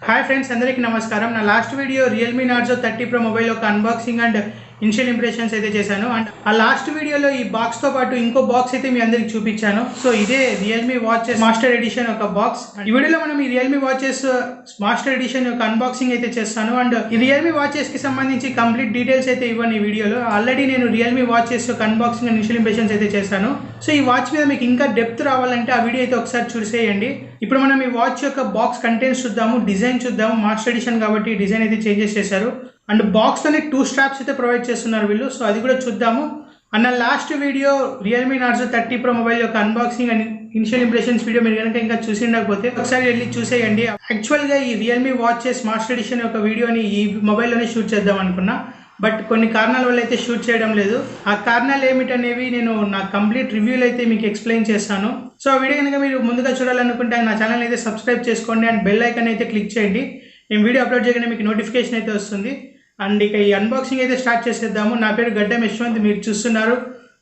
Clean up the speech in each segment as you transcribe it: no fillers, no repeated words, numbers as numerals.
Hi friends, అందరికీ నమస్కారం. నా last video Realme Narzo 30 Pro mobile యొక్క అన్బాక్సింగ్ అండ్ ఇనిషియల్ ఇంప్రెషన్స్ అయితే చేశాను. అండ్ ఆ లాస్ట్ వీడియోలో ఈ బాక్స్తో పాటు ఇంకో బాక్స్ అయితే మీ అందరికి చూపించాను. సో ఇదే రియల్మీ వాచెస్ మాస్టర్ ఎడిషన్ ఒక బాక్స్. ఈ వీడియోలో మనం ఈ రియల్మీ వాచెస్ మాస్టర్ ఎడిషన్ యొక్క అన్బాక్సింగ్ అయితే చేస్తాను. అండ్ ఈ రియల్మీ వాచెస్ కి సంబంధించి కంప్లీట్ డీటెయిల్స్ అయితే ఇవ్వను ఈ వీడియోలో. ఆల్రెడీ నేను రియల్మీ వాచెస్ యొక్క అన్బాక్సింగ్ అండ్ ఇనిషియల్ ఇంప్రెషన్స్ అయితే చేశాను. సో ఈ వాచ్ మీద మీకు ఇంకా డెప్త్ రావాలంటే ఆ వీడియో అయితే ఒకసారి చూసేయండి. ఇప్పుడు మనం ఈ వాచ్ యొక్క బాక్స్ కంటెంట్స్ చూద్దాము, డిజైన్ చూద్దాము. మాస్టర్ ఎడిషన్ కాబట్టి డిజైన్ అయితే చేంజెస్ చేశారు. అండ్ బాక్స్తోనే 2 స్ట్రాప్స్ అయితే ప్రొవైడ్ చేస్తున్నారు వీళ్ళు. సో అది కూడా చూద్దాము. అన్న last video Realme Narzo 30 Pro mobile యొక్క unboxing and initial impressions video మీరు కనుక ఇంకా చూసి ఉండకపోతే ఒకసారి వెళ్ళి చూసేయండి. యాక్చువల్గా ఈ రియల్మీ వాచెస్ మాస్టర్ ఎడిషన్ యొక్క వీడియోని ఈ మొబైల్లోనే షూట్ చేద్దాం అనుకున్నా, బట్ కొన్ని కారణాల వల్ల అయితే షూట్ చేయడం లేదు. ఆ కారణాలు ఏమిటనేవి నేను నా కంప్లీట్ రివ్యూలు అయితే మీకు ఎక్స్ప్లెయిన్ చేస్తాను. సో ఆ వీడియో కనుక మీరు ముందుగా చూడాలనుకుంటే నా ఛానల్ అయితే సబ్స్క్రైబ్ చేసుకోండి అండ్ బెల్ ఐకాన్ అయితే క్లిక్ చేయండి. నేను వీడియో అప్లోడ్ చేయగానే మీకు నోటిఫికేషన్ అయితే వస్తుంది. అండ్ ఇక ఈ అన్బాక్సింగ్ అయితే స్టార్ట్ చేసేద్దాము. నా పేరు గడ్డం యశ్వంత్, మీరు చూస్తున్నారు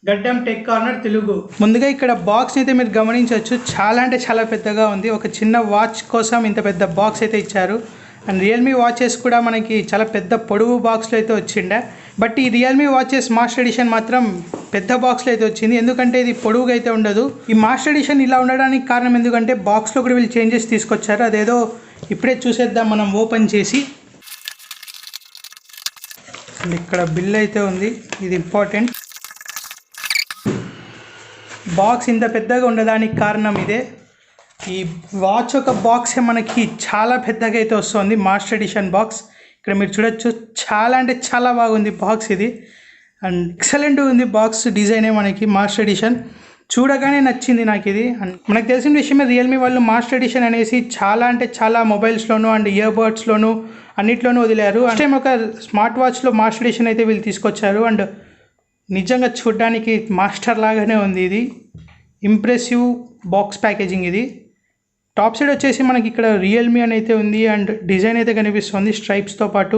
గడ్డం టెక్ కార్నర్ తెలుగు. ముందుగా ఇక్కడ బాక్స్ అయితే మీరు గమనించవచ్చు, చాలా అంటే చాలా పెద్దగా ఉంది. ఒక చిన్న వాచ్ కోసం ఇంత పెద్ద బాక్స్ అయితే ఇచ్చారు. అండ్ రియల్మీ వాచెస్ కూడా మనకి చాలా పెద్ద పొడవు బాక్స్లో అయితే వచ్చిండే, బట్ ఈ రియల్మీ వాచెస్ మాస్టర్ ఎడిషన్ మాత్రం పెద్ద బాక్స్లో అయితే వచ్చింది. ఎందుకంటే ఇది పొడవుగా అయితే ఉండదు. ఈ మాస్టర్ ఎడిషన్ ఇలా ఉండడానికి కారణం ఎందుకంటే బాక్స్లో కూడా వీళ్ళు చేంజెస్ తీసుకొచ్చారు. అదేదో ఇప్పుడే చూసేద్దాం మనం ఓపెన్ చేసి. అండ్ ఇక్కడ బిల్ అయితే ఉంది, ఇది ఇంపార్టెంట్. బాక్స్ ఇంత పెద్దగా ఉండడానికి కారణం ఇదే. ఈ వాచ్ ఒక బాక్సే మనకి చాలా పెద్దగా అయితే వస్తుంది, మాస్టర్ ఎడిషన్ బాక్స్. ఇక్కడ మీరు చూడొచ్చు, చాలా అంటే చాలా బాగుంది బాక్స్ ఇది. అండ్ ఎక్సలెంట్ ఉంది బాక్స్ డిజైనే మనకి మాస్టర్ ఎడిషన్. చూడగానే నచ్చింది నాకు ఇది. అండ్ మనకు తెలిసిన విషయమే, రియల్మీ వాళ్ళు మాస్టర్ ఎడిషన్ అనేసి చాలా అంటే చాలా మొబైల్స్లోనూ అండ్ ఇయర్ బడ్స్లోనూ అన్నిట్లోనూ వదిలారు. అంటే ఒక స్మార్ట్ వాచ్లో మాస్టర్ ఎడిషన్ అయితే వీళ్ళు తీసుకొచ్చారు. అండ్ నిజంగా చూడడానికి మాస్టర్ లాగానే ఉంది ఇది. ఇంప్రెసివ్ బాక్స్ ప్యాకేజింగ్ ఇది. టాప్ సైడ్ వచ్చేసి మనకి ఇక్కడ రియల్మీ అని అయితే ఉంది అండ్ డిజైన్ అయితే కనిపిస్తుంది స్ట్రైప్స్తో పాటు.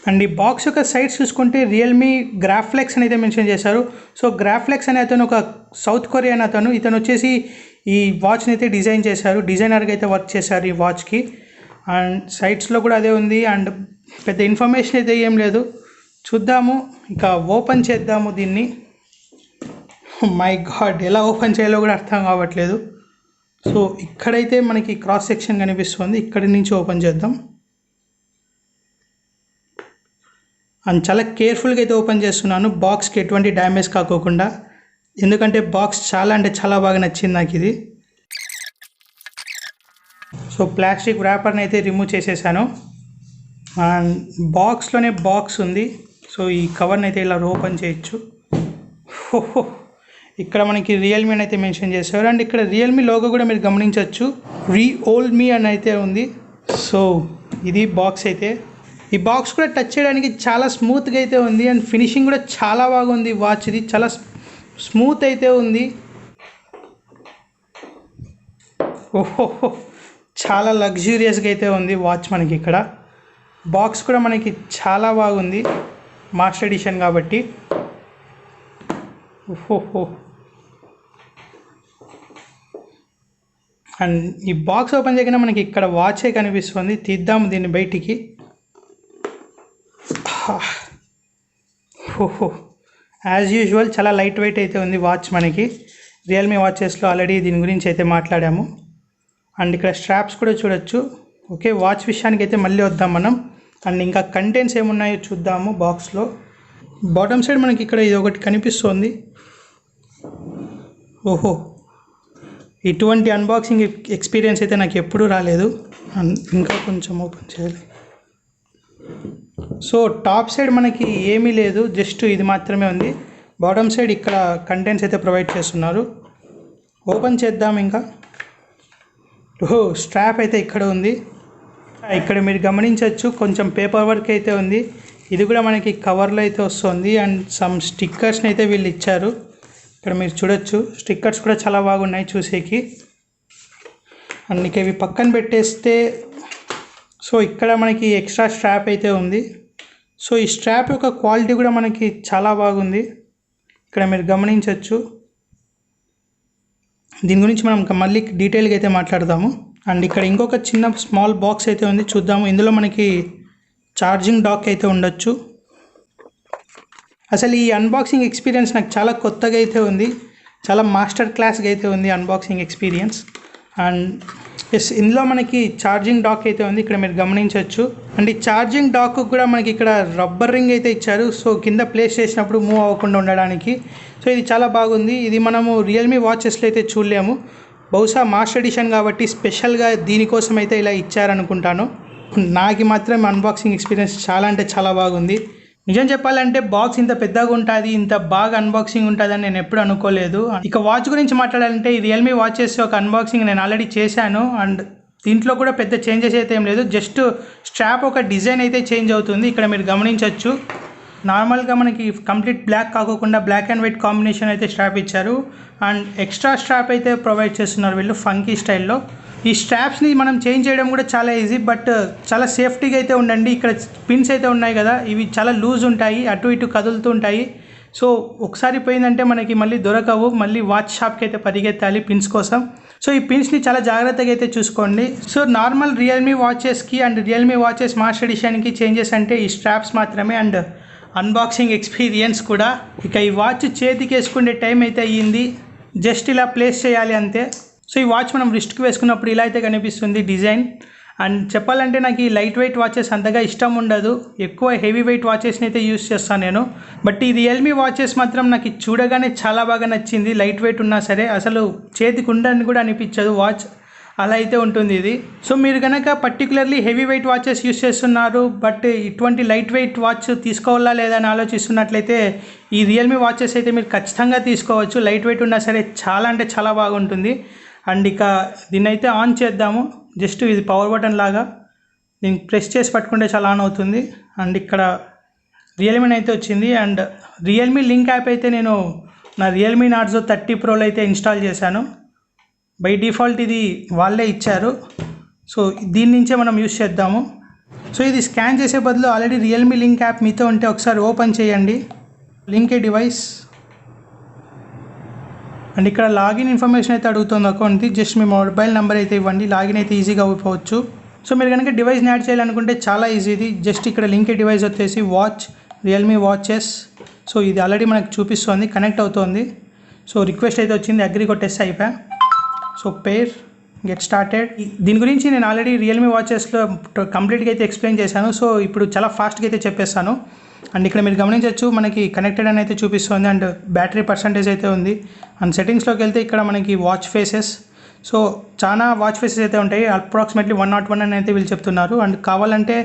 అండ్ ఈ బాక్స్ యొక్క సైడ్స్ చూసుకుంటే రియల్మీ గ్రాఫ్లెక్స్ అని అయితే మెన్షన్ చేశారు. సో గ్రాఫ్లెక్స్ అనే అతను ఒక సౌత్ కొరియన్ అతను. ఇతను వచ్చేసి ఈ వాచ్ని అయితే డిజైన్ చేశారు, డిజైనర్గా అయితే వర్క్ చేశారు ఈ వాచ్కి. అండ్ సైడ్స్లో కూడా అదే ఉంది. అండ్ పెద్ద ఇన్ఫర్మేషన్ అయితే ఏం లేదు. చూద్దాము, ఇక ఓపెన్ చేద్దాము దీన్ని. మై గాడ్, ఎలా ఓపెన్ చేయాలో కూడా అర్థం కావట్లేదు. సో ఇక్కడైతే మనకి క్రాస్ సెక్షన్ కనిపిస్తుంది, ఇక్కడి నుంచి ఓపెన్ చేద్దాం. అండ్ చాలా కేర్ఫుల్గా అయితే ఓపెన్ చేస్తున్నాను, బాక్స్కి ఎటువంటి డ్యామేజ్ కాకోకుండా. ఎందుకంటే బాక్స్ చాలా అంటే చాలా బాగా నచ్చింది నాకు ఇది. సో ప్లాస్టిక్ ర్యాపర్ని అయితే రిమూవ్ చేసేసాను. అండ్ బాక్స్లోనే బాక్స్ ఉంది. సో ఈ కవర్ని అయితే ఇలా ఓపెన్ చేయొచ్చు. ఇక్కడ మనకి రియల్మీ అని అయితే మెన్షన్ చేశారు. అండ్ ఇక్కడ రియల్మీ లోగో కూడా మీరు గమనించవచ్చు, రియల్మీ అని అయితే ఉంది. సో ఇది బాక్స్ అయితే. ఈ బాక్స్ కూడా టచ్ చేయడానికి చాలా స్మూత్గా అయితే ఉంది. అండ్ ఫినిషింగ్ కూడా చాలా బాగుంది వాచ్ ఇది, చాలా స్మూత్ అయితే ఉంది. ఓహో, చాలా లగ్జూరియస్గా అయితే ఉంది వాచ్ మనకి. ఇక్కడ బాక్స్ కూడా మనకి చాలా బాగుంది, మాస్టర్ ఎడిషన్ కాబట్టి. ఓహో, అండ్ ఈ బాక్స్ ఓపెన్ చేయగానే మనకి ఇక్కడ వాచే కనిపిస్తుంది. తీద్దాము దీన్ని బయటికి. ఓహో, యాజ్ యూజువల్ చాలా లైట్ వెయిట్ అయితే ఉంది వాచ్ మనకి. రియల్మీ వాచెస్లో ఆల్రెడీ దీని గురించి అయితే మాట్లాడాము. అండ్ ఇక్కడ స్ట్రాప్స్ కూడా చూడొచ్చు. ఓకే, వాచ్ విషయానికి అయితే మళ్ళీ వద్దాం మనం. అండ్ ఇంకా కంటెంట్స్ ఏమున్నాయో చూద్దాము బాక్స్లో. బాటమ్ సైడ్ మనకి ఇక్కడ ఇది ఒకటి కనిపిస్తుంది. ఓహో, ఇటువంటి అన్బాక్సింగ్ ఎక్స్పీరియన్స్ అయితే నాకు ఎప్పుడూ రాలేదు. ఇంకా కొంచెం ఓపెన్ చేయాలి. సో టాప్ సైడ్ మనకి ఏమీ లేదు, జస్ట్ ఇది మాత్రమే ఉంది. బాటమ్ సైడ్ ఇక్కడ కంటెంట్స్ అయితే ప్రొవైడ్ చేస్తున్నారు. ఓపెన్ చేద్దాం ఇంకా. ఓహో, స్ట్రాప్ అయితే ఇక్కడ ఉంది. ఇక్కడ మీరు గమనించవచ్చు, కొంచెం పేపర్ వర్క్ అయితే ఉంది. ఇది కూడా మనకి కవర్లో అయితే వస్తుంది. అండ్ సమ్ స్టిక్కర్స్ని అయితే వీళ్ళు ఇచ్చారు. ఇక్కడ మీరు చూడొచ్చు, స్టిక్కర్స్ కూడా చాలా బాగున్నాయి చూసేకి. అందుకే ఇవి పక్కన పెట్టేస్తే, సో ఇక్కడ మనకి ఎక్స్ట్రా స్ట్రాప్ అయితే ఉంది. సో ఈ స్ట్రాప్ యొక్క క్వాలిటీ కూడా మనకి చాలా బాగుంది, ఇక్కడ మీరు గమనించవచ్చు. దీని గురించి మనం మళ్ళీ డీటెయిల్గా అయితే మాట్లాడదాము. అండ్ ఇక్కడ ఇంకొక చిన్న స్మాల్ బాక్స్ అయితే ఉంది, చూద్దాము. ఇందులో మనకి ఛార్జింగ్ డాక్ అయితే ఉండొచ్చు. అసలు ఈ అన్బాక్సింగ్ ఎక్స్పీరియన్స్ నాకు చాలా కొత్తగా అయితే ఉంది, చాలా మాస్టర్ క్లాస్గా అయితే ఉంది అన్బాక్సింగ్ ఎక్స్పీరియన్స్. అండ్ ఇందులో మనకి ఛార్జింగ్ డాక్ అయితే ఉంది, ఇక్కడ మీరు గమనించవచ్చు. అండ్ ఈ ఛార్జింగ్ డాక్ కూడా మనకి ఇక్కడ రబ్బర్ రింగ్ అయితే ఇచ్చారు, సో కింద ప్లేస్ చేసినప్పుడు మూవ్ అవ్వకుండా ఉండడానికి. సో ఇది చాలా బాగుంది. ఇది మనము రియల్మీ వాచెస్లో అయితే చూడలేము, బహుశా మాస్టర్ ఎడిషన్ కాబట్టి స్పెషల్గా దీనికోసం అయితే ఇలా ఇచ్చారనుకుంటాను. నాకు మాత్రం అన్బాక్సింగ్ ఎక్స్పీరియన్స్ చాలా అంటే చాలా బాగుంది. నిజం చెప్పాలంటే బాక్స్ ఇంత పెద్దగా ఉంటుంది, ఇంత బాగా అన్బాక్సింగ్ ఉంటుందని నేను ఎప్పుడు అనుకోలేదు. ఇక వాచ్ గురించి మాట్లాడాలంటే ఈ రియల్మీ వాచెస్ ఒక అన్బాక్సింగ్ నేను ఆల్రెడీ చేశాను. అండ్ దీంట్లో కూడా పెద్ద చేంజెస్ అయితే ఏం లేదు, జస్ట్ స్ట్రాప్ ఒక డిజైన్ అయితే చేంజ్ అవుతుంది. ఇక్కడ మీరు గమనించవచ్చు, నార్మల్గా మనకి కంప్లీట్ బ్లాక్ కాకుండా బ్లాక్ అండ్ వైట్ కాంబినేషన్ అయితే స్ట్రాప్ ఇచ్చారు. అండ్ ఎక్స్ట్రా స్ట్రాప్ అయితే ప్రొవైడ్ చేస్తున్నారు వీళ్ళు ఫంకీ స్టైల్లో. ఈ స్ట్రాప్స్ని మనం చేంజ్ చేయడం కూడా చాలా ఈజీ, బట్ చాలా సేఫ్టీగా అయితే ఉండండి. ఇక్కడ పిన్స్ అయితే ఉన్నాయి కదా, ఇవి చాలా లూజ్ ఉంటాయి, అటు ఇటు కదులుతూ ఉంటాయి. సో ఒకసారి పోయిందంటే మనకి మళ్ళీ దొరకవు, మళ్ళీ వాచ్ షాప్కి అయితే పరిగెత్తాలి పిన్స్ కోసం. సో ఈ పిన్స్ని చాలా జాగ్రత్తగా అయితే చూసుకోండి. సో నార్మల్ రియల్మీ వాచెస్కి అండ్ రియల్మీ వాచెస్ మాస్టర్ ఎడిషన్కి చేంజెస్ అంటే ఈ స్ట్రాప్స్ మాత్రమే, అండ్ అన్బాక్సింగ్ ఎక్స్పీరియన్స్ కూడా. ఇక ఈ వాచ్ చేతికి వేసుకునే టైం అయితే అయ్యింది, జస్ట్ ఇలా ప్లేస్ చేయాలి అంతే. సో ఈ వాచ్ మనం రిస్ట్కి వేసుకున్నప్పుడు ఇలా అయితే కనిపిస్తుంది డిజైన్. అండ్ చెప్పాలంటే నాకు ఈ లైట్ వెయిట్ వాచెస్ అంతగా ఇష్టం ఉండదు, ఎక్కువ హెవీ వెయిట్ వాచెస్ని అయితే యూస్ చేస్తాను నేను. బట్ ఈ రియల్మీ వాచెస్ మాత్రం నాకు చూడగానే చాలా బాగా నచ్చింది. లైట్ వెయిట్ ఉన్నా సరే అసలు చేతికి ఉండని కూడా అనిపించదు వాచ్, అలా అయితే ఉంటుంది ఇది. సో మీరు కనుక particularly heavy weight watches use చేస్తున్నారు, బట్ ఇటువంటి లైట్ వెయిట్ వాచ్ తీసుకోవాలా లేదా అని ఆలోచిస్తున్నట్లయితే ఈ రియల్మీ వాచెస్ అయితే మీరు ఖచ్చితంగా తీసుకోవచ్చు. లైట్ వెయిట్ ఉన్నా సరే చాలా అంటే చాలా బాగుంటుంది. అండ్ ఇక దీన్ని అయితే ఆన్ చేద్దాము. జస్ట్ ఇది పవర్ బటన్ లాగా, దీన్ని ప్రెస్ చేసి పట్టుకుంటే చాలా ఆన్ అవుతుంది. అండ్ ఇక్కడ రియల్మీ అయితే వచ్చింది. అండ్ రియల్మీ లింక్ యాప్ అయితే నేను నా రియల్మీ నార్జో 30 ప్రోలో అయితే ఇన్స్టాల్ చేశాను. బై డిఫాల్ట్ ఇది వాళ్ళే ఇచ్చారు, సో దీని నుంచే మనం యూస్ చేద్దాము. సో ఇది స్కాన్ చేసే బదులు ఆల్రెడీ రియల్మీ లింక్ యాప్ మీతో ఉంటే ఒకసారి ఓపెన్ చేయండి, లింక్ ఏ డివైస్. అండ్ ఇక్కడ లాగిన్ ఇన్ఫర్మేషన్ అయితే అడుగుతుంది అకౌంట్ది, జస్ట్ మీ మొబైల్ నెంబర్ అయితే ఇవ్వండి, లాగిన్ అయితే ఈజీగా అయిపోవచ్చు. సో మీరు కనుక డివైస్ని యాడ్ చేయాలనుకుంటే చాలా ఈజీ ఇది. జస్ట్ ఇక్కడ లింక్ ఏ డివైస్ వచ్చేసి వాచ్ రియల్మీ వాచెస్. సో ఇది ఆల్రెడీ మనకు చూపిస్తుంది, కనెక్ట్ అవుతుంది. సో రిక్వెస్ట్ అయితే వచ్చింది, అగ్రి కొట్టేస్తే అయిపోయా. సో పేర్ గెట్ స్టార్టెడ్. దీని గురించి నేను ఆల్రెడీ రియల్మీ వాచెస్లో కంప్లీట్గా అయితే ఎక్స్ప్లెయిన్ చేశాను, సో ఇప్పుడు చాలా ఫాస్ట్గా అయితే చెప్పేస్తాను. అండ్ ఇక్కడ మీరు గమనించవచ్చు, మనకి కనెక్టెడ్ అని అయితే చూపిస్తుంది, అండ్ బ్యాటరీ పర్సంటేజ్ అయితే ఉంది. అండ్ సెట్టింగ్స్లోకి వెళ్తే ఇక్కడ మనకి వాచ్ ఫేసెస్, సో చాలా వాచ్ ఫేసెస్ అయితే ఉంటాయి, అప్రాక్సిమేట్లీ 101 అని అయితే వీళ్ళు చెప్తున్నారు. అండ్ కావాలంటే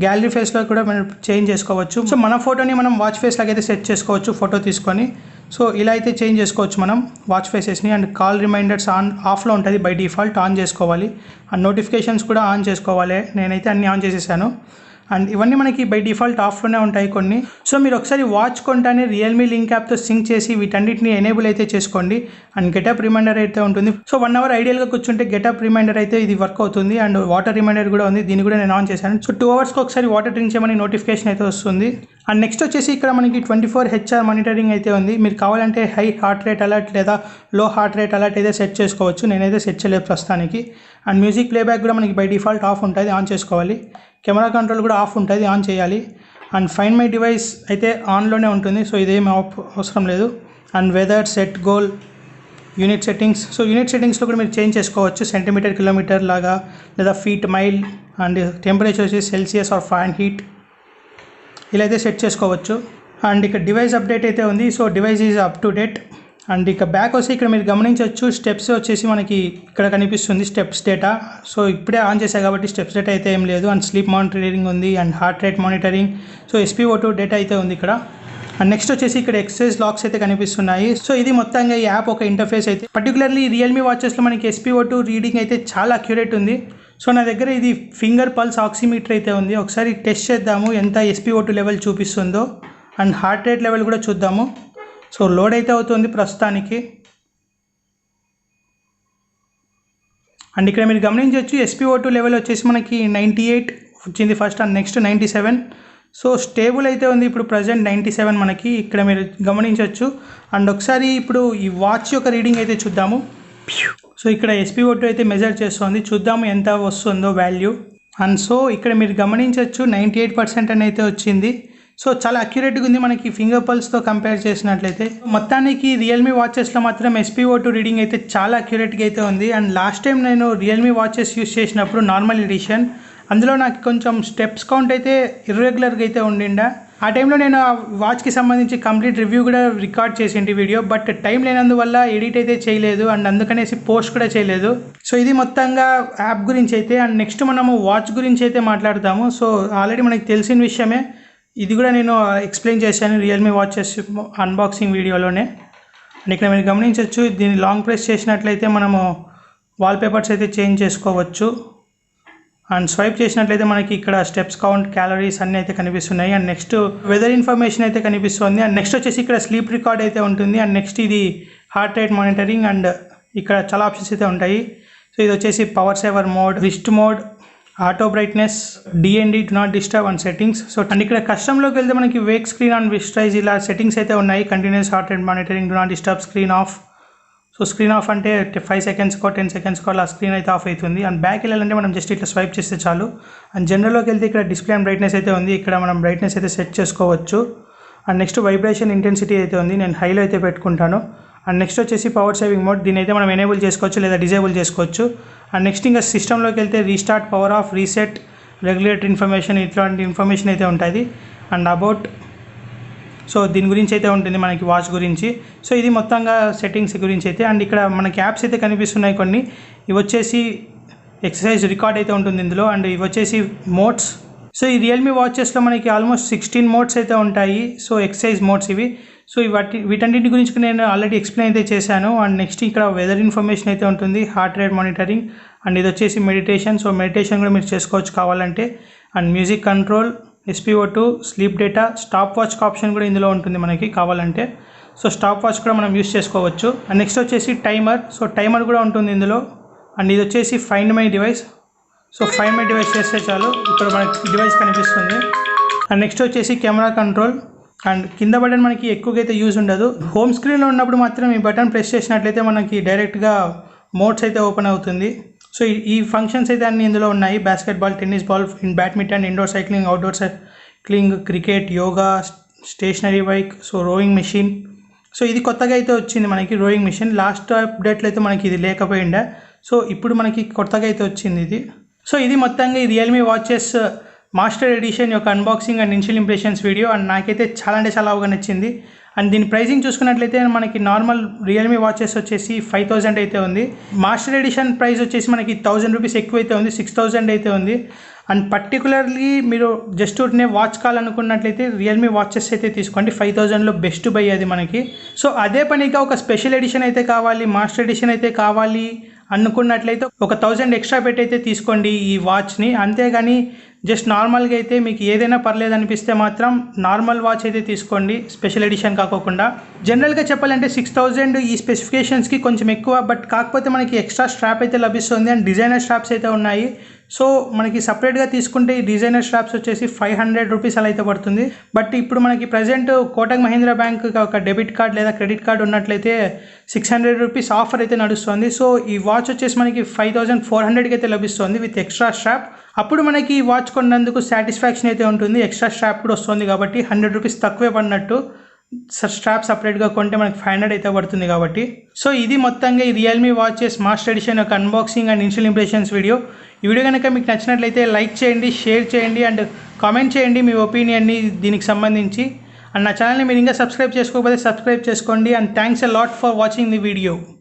గ్యాలరీ ఫేస్లో కూడా మనం చేంజ్ చేసుకోవచ్చు. సో మన ఫోటోని మనం వాచ్ ఫేస్ లాగా అయితే సెట్ చేసుకోవచ్చు ఫోటో తీసుకొని. సో ఇలా అయితే చేంజ్ చేసుకోవచ్చు మనం వాచ్ ఫేసెస్ని. అండ్ కాల్ రిమైండర్స్ ఆఫ్లో ఉంటుంది బై డిఫాల్ట్, ఆన్ చేసుకోవాలి. అండ్ నోటిఫికేషన్స్ కూడా ఆన్ చేసుకోవాలి, నేనైతే అన్నీ ఆన్ చేసేసాను. అండ్ ఇవన్నీ మనకి బై డిఫాల్ట్ ఆఫ్లోనే ఉంటాయి కొన్ని. సో మీరు ఒకసారి వాచ్ కొంటానే రియల్మీ లింక్ యాప్తో సింక్ చేసి వీటన్నిటిని ఎనేబుల్ అయితే చేసుకోండి. అండ్ గెటప్ రిమైండర్ అయితే ఉంటుంది. సో 1 అవర్ ఐడియల్గా కూర్చుంటే గెటప్ రిమైండర్ అయితే ఇది వర్క్ అవుతుంది. అండ్ వాటర్ రిమైండర్ కూడా ఉంది, దీన్ని కూడా నేను ఆన్ చేశాను. సో 2 అవర్స్కి ఒకసారి వాటర్ డ్రింక్ చేయమని నోటిఫికేషన్ అయితే వస్తుంది. అండ్ నెక్స్ట్ వచ్చేసి ఇక్కడ మనకి 24 HR మానిటరింగ్ అయితే ఉంది. మీరు కావాలంటే హై హార్ట్ రేట్ అలర్ట్ లేదా లో హార్ట్ రేట్ అలర్ట్ అయితే సెట్ చేసుకోవచ్చు, నేనైతే సెట్ చేయలేదు ప్రస్తుతానికి. అండ్ మ్యూజిక్ ప్లేబ్యాక్ కూడా మనకి బై డిఫాల్ట్ ఆఫ్ ఉంటుంది, ఆన్ చేసుకోవాలి. కెమెరా కంట్రోల్ కూడా ఆఫ్ ఉంటుంది, ఆన్ చేయాలి. అండ్ ఫైండ్ మై డివైస్ అయితే ఆన్లోనే ఉంటుంది, సో ఇదేం ఆఫ్ అవసరం లేదు. And weather, set, goal, unit settings. So unit సెట్టింగ్స్లో కూడా మీరు చేంజ్ చేసుకోవచ్చు, సెంటీమీటర్, కిలోమీటర్ లాగా, లేదా ఫీట్, మైల్. అండ్ టెంపరేచర్ వచ్చేసి సెల్సియస్ ఆర్ ఫారెన్ హీట్, ఇలా అయితే సెట్ చేసుకోవచ్చు. అండ్ ఇక్కడ డివైస్ అప్డేట్ అయితే ఉంది, so device is up to date. And ఇక బ్యాక్ వచ్చి ఇక్కడ మీరు గమనించవచ్చు, స్టెప్స్ వచ్చేసి మనకి ఇక్కడ కనిపిస్తుంది స్టెప్స్ డేటా. సో ఇప్పుడే ఆన్ చేశాయి కాబట్టి స్టెప్స్ డేటా అయితే ఏం లేదు. అండ్ స్లీప్ మానిటరింగ్ ఉంది, and heart rate monitoring, so SpO2 data అయితే ఉంది ఇక్కడ. అండ్ నెక్స్ట్ వచ్చేసి ఇక్కడ ఎక్సర్సైజ్ లాక్స్ అయితే కనిపిస్తున్నాయి. సో ఇది మొత్తంగా ఈ యాప్ ఒక ఇంటర్ఫేస్ అయితే. పర్టికులర్లీ రియల్మీ వాచెస్లో మనకి SpO2 రీడింగ్ అయితే చాలా అక్యురేట్ ఉంది. సో నా దగ్గర ఇది ఫింగర్ పల్స్ ఆక్సిమీటర్ అయితే ఉంది, ఒకసారి టెస్ట్ చేద్దాము ఎంత SpO2 లెవెల్ చూపిస్తుందో. అండ్ హార్ట్ రేట్ లెవెల్ కూడా చూద్దాము. సో లోడ్ అయితే అవుతుంది ప్రస్తుతానికి. అండ్ ఇక్కడ మీరు గమనించవచ్చు SpO2 లెవెల్ వచ్చేసి మనకి 98 వచ్చింది first, and next 97. So stable అయితే ఉంది ఇప్పుడు ప్రజెంట్ 97 మనకి ఇక్కడ మీరు గమనించవచ్చు. అండ్ ఒకసారి ఇప్పుడు ఈ వాచ్ యొక్క రీడింగ్ అయితే చూద్దాము. సో ఇక్కడ SpO2 అయితే మెజర్ చేస్తుంది, చూద్దాము ఎంత వస్తుందో వాల్యూ. అండ్ సో ఇక్కడ మీరు గమనించవచ్చు 98% అని అయితే వచ్చింది. సో చాలా అక్యురేట్గా ఉంది మనకి ఫింగర్ పల్స్తో కంపేర్ చేసినట్లయితే. మొత్తానికి రియల్మీ వాచెస్లో మాత్రం SpO2 రీడింగ్ అయితే చాలా అక్యురేట్గా అయితే ఉంది. అండ్ లాస్ట్ టైం నేను రియల్మీ వాచెస్ యూస్ చేసినప్పుడు నార్మల్ ఎడిషన్, అందులో నాకు కొంచెం స్టెప్స్ కౌంట్ అయితే ఇర్రెగ్యులర్గా అయితే ఉండిండా. ఆ టైంలో నేను ఆ వాచ్కి సంబంధించి కంప్లీట్ రివ్యూ కూడా రికార్డ్ చేసింటి వీడియో, బట్ టైం లేనందువల్ల ఎడిట్ అయితే చేయలేదు అండ్ అందుకనేసి పోస్ట్ కూడా చేయలేదు. సో ఇది మొత్తంగా యాప్ గురించి అయితే. అండ్ నెక్స్ట్ మనము వాచ్ గురించి అయితే మాట్లాడతాము. సో ఆల్రెడీ మనకి తెలిసిన విషయమే, ఇది కూడా నేను ఎక్స్ప్లెయిన్ చేశాను రియల్మీ వాచెస్ అన్బాక్సింగ్ వీడియోలోనే. అండ్ ఇక్కడ మీరు గమనించవచ్చు, దీన్ని లాంగ్ ప్రెస్ చేసినట్లయితే మనము వాల్పేపర్స్ అయితే చేంజ్ చేసుకోవచ్చు. అండ్ స్వైప్ చేసినట్లయితే మనకి ఇక్కడ స్టెప్స్ కౌంట్, క్యాలరీస్ అన్నీ అయితే కనిపిస్తున్నాయి. అండ్ నెక్స్ట్ వెదర్ ఇన్ఫర్మేషన్ అయితే కనిపిస్తుంది. అండ్ నెక్స్ట్ వచ్చేసి ఇక్కడ స్లీప్ రికార్డ్ అయితే ఉంటుంది. అండ్ నెక్స్ట్ ఇది హార్ట్ రేట్ మానిటరింగ్ అండ్ ఇక్కడ చాలా ఆప్షన్స్ అయితే ఉంటాయి. సో ఇది వచ్చేసి power saver mode, wrist mode, auto brightness, DND do not disturb and settings. So and ఇక్కడ కస్టమ్లోకి వెళ్తే మనకి వేక్ స్క్రీన్ అండ్ విస్ట్రైజ్ ఇలా సెట్టింగ్స్ అయితే ఉన్నాయి. Continuous heart rate monitoring, do not disturb, screen off. So screen off అంటే 5 సెకండ్స్కో 10 సెకండ్స్కో అలా screen అయితే of అవుతుంది. అండ్ బ్యాక్ వెళ్ళాలంటే మనం జస్ట్ ఇట్లా స్వైప్ చేస్తే చాలు. అండ్ జనరల్లోకి వెళ్తే ఇక్కడ డిస్ప్లే అండ్ బ్రైట్నెస్ అయితే ఉంది, ఇక్కడ మనం బ్రైట్నెస్ అయితే సెట్ చేసుకోవచ్చు. అండ్ నెక్స్ట్ వైబ్రేషన్ ఇంటెన్సిటీ అయితే ఉంది, నేను హైలో అయితే పెట్టుకుంటాను. అండ్ నెక్స్ట్ వచ్చేసి పవర్ సేవింగ్ మోడ్, దీని అయితే మనం ఎనేబుల్ చేసుకోవచ్చు లేదా డిజేబుల్ చేసుకోవచ్చు. అండ్ నెక్స్ట్ ఇంకా సిస్టంలోకి వెళ్తే restart, power of, reset, regulator information ఇట్లాంటి ఇన్ఫర్మేషన్ అయితే ఉంటుంది. అండ్ అబౌట్, సో దీని గురించి అయితే ఉంటుంది మనకి వాచ్ గురించి. సో ఇది మొత్తంగా సెట్టింగ్స్ గురించి అయితే. అండ్ ఇక్కడ మనకి యాప్స్ అయితే కనిపిస్తున్నాయి కొన్ని. ఇవి వచ్చేసి ఎక్సర్సైజ్ రికార్డ్ అయితే ఉంటుంది ఇందులో. అండ్ ఇవి వచ్చేసి మోడ్స్. సో ఈ రియల్మీ వాచెస్లో మనకి ఆల్మోస్ట్ 16 మోడ్స్ అయితే ఉంటాయి. సో ఎక్సర్సైజ్ మోడ్స్ ఇవి. సో వీటన్నిటి గురించి నేను ఆల్రెడీ ఎక్స్ప్లెయిన్ అయితే చేశాను. అండ్ నెక్స్ట్ ఇక్కడ వెదర్ ఇన్ఫర్మేషన్ అయితే ఉంటుంది, హార్ట్ రేట్ మానిటరింగ్. అండ్ ఇది వచ్చేసి మెడిటేషన్. సో మెడిటేషన్ కూడా మీరు చేసుకోవచ్చు కావాలంటే. And music control, SpO2, sleep data, stop watch option కూడా ఇందులో ఉంటుంది మనకి కావాలంటే. సో స్టాప్ వాచ్ కూడా మనం యూస్ చేసుకోవచ్చు. అండ్ నెక్స్ట్ వచ్చేసి టైమర్. సో టైమర్ కూడా ఉంటుంది ఇందులో. అండ్ ఇది వచ్చేసి find my device. So find my device చేస్తే చాలు, ఇక్కడ మనకి డివైస్ కనిపిస్తుంది. అండ్ నెక్స్ట్ వచ్చేసి కెమెరా కంట్రోల్. అండ్ కింద బటన్ మనకి ఎక్కువగా అయితే యూజ్ ఉండదు. హోమ్ స్క్రీన్లో ఉన్నప్పుడు మాత్రం ఈ బటన్ ప్రెస్ చేసినట్లయితే మనకి డైరెక్ట్గా మోడ్స్ అయితే ఓపెన్ అవుతుంది. సో ఈ ఫంక్షన్స్ అయితే అన్ని ఇందులో ఉన్నాయి. Basketball, tennis ball, badminton, indoor cycling, outdoor cycling, cricket, yoga, stationary bike, so rowing machine. So ఇది కొత్తగా అయితే వచ్చింది మనకి రోయింగ్ మెషిన్. లాస్ట్ అప్డేట్లో అయితే మనకి ఇది లేకపోయిండే. సో ఇప్పుడు మనకి కొత్తగా అయితే వచ్చింది ఇది. సో ఇది మొత్తంగా ఈ రియల్మీ వాచెస్ మాస్టర్ ఎడిషన్ యొక్క unboxing and initial impressions video. And నాకైతే చాలా అంటే చాలా బాగా నచ్చింది. అండ్ దీని ప్రైసింగ్ చూసుకున్నట్లయితే మనకి నార్మల్ రియల్మీ వాచెస్ వచ్చేసి 5000 అయితే ఉంది. మాస్టర్ ఎడిషన్ ప్రైస్ వచ్చేసి మనకి 1000 రూపీస్ ఎక్కువైతే ఉంది, 6000 అయితే ఉంది. అండ్ పర్టికులర్లీ మీరు జస్ట్ వాచ్ కావాలనుకున్నట్లయితే రియల్మీ వాచెస్ అయితే తీసుకోండి, 5000లో బెస్ట్ బై అది మనకి. సో అదే పనిగా ఒక స్పెషల్ ఎడిషన్ అయితే కావాలి, మాస్టర్ ఎడిషన్ అయితే కావాలి అనుకున్నట్లయితే ఒక 1000 ఎక్స్ట్రా పెట్టి అయితే తీసుకోండి ఈ వాచ్ని. అంతేగాని జస్ట్ నార్మల్గా అయితే మీకు ఏదైనా పర్లేదు అనిపిస్తే మాత్రం నార్మల్ వాచ్ అయితే తీసుకోండి, స్పెషల్ ఎడిషన్ కాకోకుండా. జనరల్గా చెప్పాలంటే 6000 ఈ స్పెసిఫికేషన్స్కి కొంచెం ఎక్కువ, బట్ కాకపోతే మనకి ఎక్స్ట్రా స్ట్రాప్ అయితే లభిస్తుంది. అండ్ డిజైనర్ స్ట్రాప్స్ అయితే ఉన్నాయి. సో మనకి సపరేట్గా తీసుకుంటే ఈ డిజైనర్ స్ట్రాప్స్ వచ్చేసి 500 రూపీస్ అలా అయితే పడుతుంది. బట్ ఇప్పుడు మనకి ప్రజెంట్ కోటక్ మహీంద్రా బ్యాంక్ ఒక డెబిట్ కార్డ్ లేదా క్రెడిట్ కార్డ్ ఉన్నట్లయితే 600 రూపీస్ ఆఫర్ అయితే నడుస్తుంది. సో ఈ వాచ్ వచ్చేసి మనకి 5400కి అయితే లభిస్తుంది విత్ ఎక్స్ట్రా స్ట్రాప్. అప్పుడు మనకి ఈ వాచ్ కొన్నందుకు సాటిస్ఫాక్షన్ అయితే ఉంటుంది. ఎక్స్ట్రా స్ట్రాప్ కూడా వస్తుంది కాబట్టి 100 రూపీస్ తక్కువే పడినట్టు. స్ట్రాప్ సపరేట్గా కొంటే మనకి 500 అయితే పడుతుంది కాబట్టి. సో ఇది మొత్తంగా ఈ రియల్మీ వాచెస్ మాస్టర్ ఎడిషన్ యొక్క unboxing and initial impressions video. ఈ వీడియో కనుక మీకు నచ్చినట్లయితే లైక్ చేయండి, షేర్ చేయండి అండ్ కామెంట్ చేయండి మీ ఒపీనియన్ని దీనికి సంబంధించి. అండ్ నా ఛానల్ని మీరు ఇంకా సబ్స్క్రైబ్ చేసుకోకపోతే సబ్స్క్రైబ్ చేసుకోండి. And thanks a lot for watching the video.